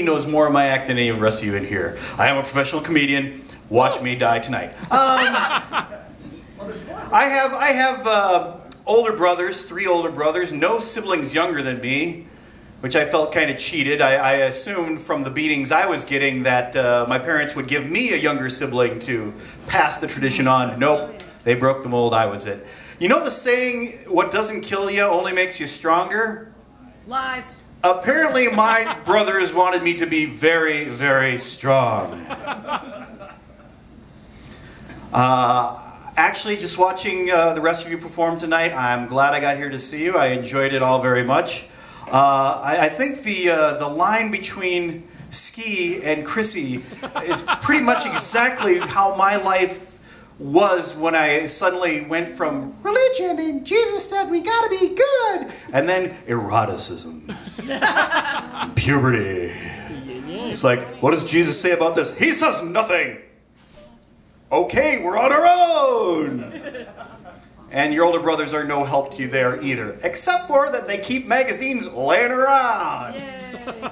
maybe knows more of my act than any of the rest of you in here. I am a professional comedian. Watch me die tonight. I have older brothers, 3 older brothers, no siblings younger than me, which I felt kind of cheated. I assumed from the beatings I was getting that my parents would give me a younger sibling to pass the tradition on. Nope, they broke the mold. I was it. You know the saying, what doesn't kill you only makes you stronger? Lies. Apparently my brothers wanted me to be very, very strong. Actually, just watching the rest of you perform tonight, I'm glad I got here to see you. I enjoyed it all very much. I think the line between Ski and Chrissy is pretty much exactly how my life was when I suddenly went from religion and Jesus said we gotta be good, and then eroticism, puberty. It's like, what does Jesus say about this? He says nothing. Okay, we're on our own. And your older brothers are no help to you there either, except for that they keep magazines laying around. Yay.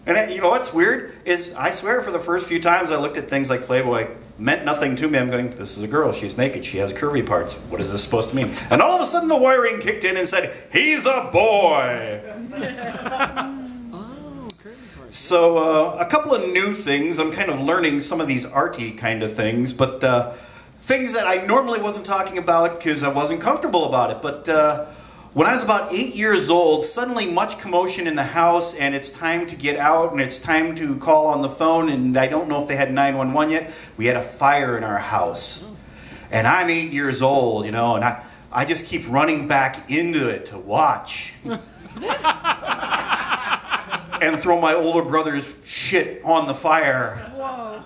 And you know what's weird is, I swear for the first few times I looked at things like Playboy, meant nothing to me. I'm going, this is a girl, she's naked, she has curvy parts. What is this supposed to mean? And all of a sudden the wiring kicked in and said, he's a boy. So a couple of new things. I'm kind of learning some of these arty kind of things, but things that I normally wasn't talking about because I wasn't comfortable about it. But when I was about 8 years old, suddenly much commotion in the house, and it's time to get out, and it's time to call on the phone, and I don't know if they had 911 yet. We had a fire in our house. And I'm 8 years old, you know, and I just keep running back into it to watch. And throw my older brother's shit on the fire. Whoa.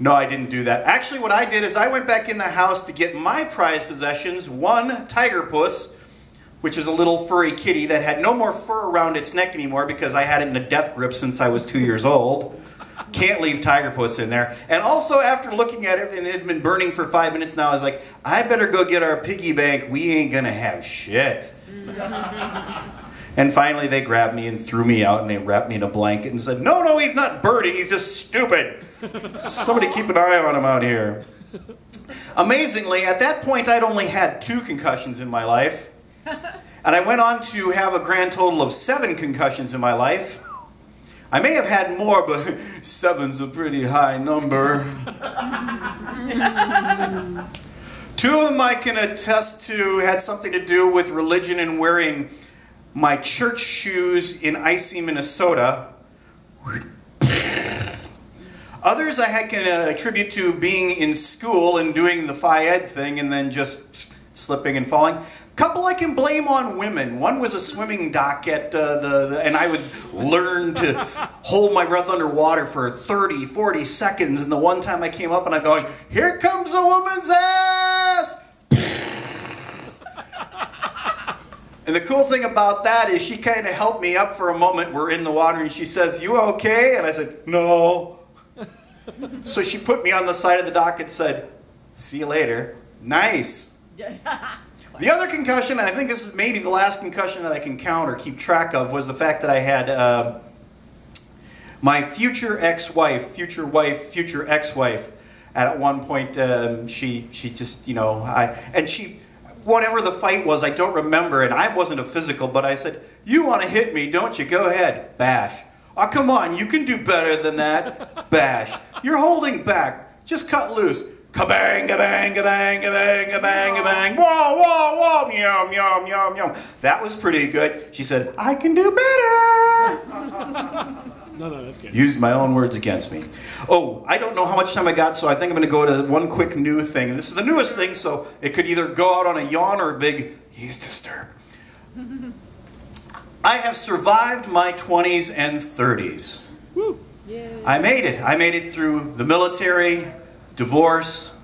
No, I didn't do that. Actually, what I did is I went back in the house to get my prized possessions, one tiger puss, which is a little furry kitty that had no more fur around its neck anymore because I had it in a death grip since I was 2 years old. Can't leave tiger puss in there. And also, after looking at it, and it had been burning for 5 minutes now, I was like, I better go get our piggy bank. We ain't gonna have shit. And finally they grabbed me and threw me out and they wrapped me in a blanket and said, no, no, he's not burning, he's just stupid. Somebody keep an eye on him out here. Amazingly, at that point I'd only had 2 concussions in my life. And I went on to have a grand total of 7 concussions in my life. I may have had more, but 7's a pretty high number. 2 of them I can attest to had something to do with religion and wearing my church shoes in icy Minnesota. Others I can attribute to being in school and doing the Phi Ed thing and then just slipping and falling. A couple I can blame on women. One was a swimming dock at and I would learn to hold my breath underwater for 30, 40 seconds. And the one time I came up and I'm going, here comes a woman's ass! And the cool thing about that is she kind of helped me up for a moment. We're in the water and she says, you okay? And I said, no. So she put me on the side of the dock and said, see you later. Nice. The other concussion, and I think this is maybe the last concussion that I can count or keep track of, was the fact that I had my future ex-wife, future wife, future ex-wife. At one point, she just, you know, whatever the fight was, I don't remember, and I wasn't a physical, but I said, you want to hit me, don't you? Go ahead. Bash. Oh, come on, you can do better than that. Bash. You're holding back. Just cut loose. Kabang, kabang, kabang, kabang, kabang, kabang. Whoa, whoa, whoa. Yum, yum, yum, yum. That was pretty good. She said, I can do better. No, that's good. Used my own words against me. Oh, I don't know how much time I got, so I think I'm going to go to one quick new thing. And this is the newest thing, so it could either go out on a yawn or a big, he's disturbed. I have survived my 20s and 30s. Woo. Yay. I made it. I made it through the military, divorce,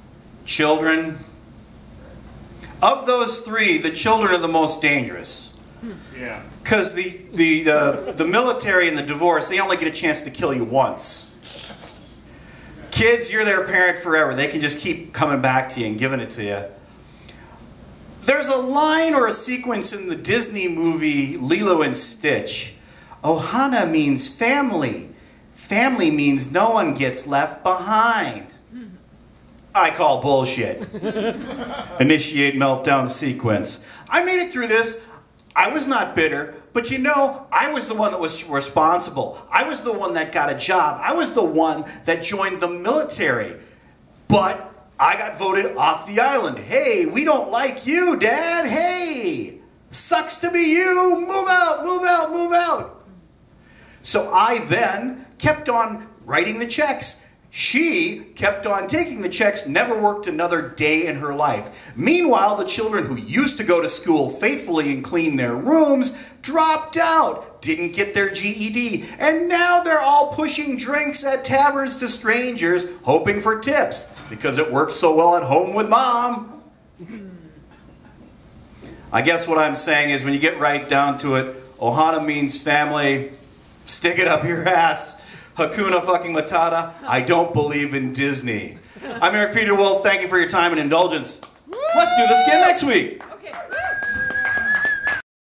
children. Of those 3, the children are the most dangerous. Yeah. Because the military and the divorce, they only get a chance to kill you once. Kids, you're their parent forever. They can just keep coming back to you and giving it to you. There's a line or a sequence in the Disney movie Lilo and Stitch. Ohana means family. Family means no one gets left behind. I call bullshit. Initiate meltdown sequence. I made it through this. I was not bitter, but you know, I was the one that was responsible. I was the one that got a job. I was the one that joined the military. But I got voted off the island. Hey, we don't like you, Dad. Hey, sucks to be you. Move out, move out, move out. So I then kept on writing the checks. She kept on taking the checks, never worked another day in her life. Meanwhile, the children who used to go to school faithfully and clean their rooms dropped out, didn't get their GED, and now they're all pushing drinks at taverns to strangers, hoping for tips, because it works so well at home with Mom. I guess what I'm saying is when you get right down to it, Ohana means family, stick it up your ass. Hakuna fucking Matata, I don't believe in Disney. I'm Eric Peter DeWolff. Thank you for your time and indulgence. Let's do this again next week.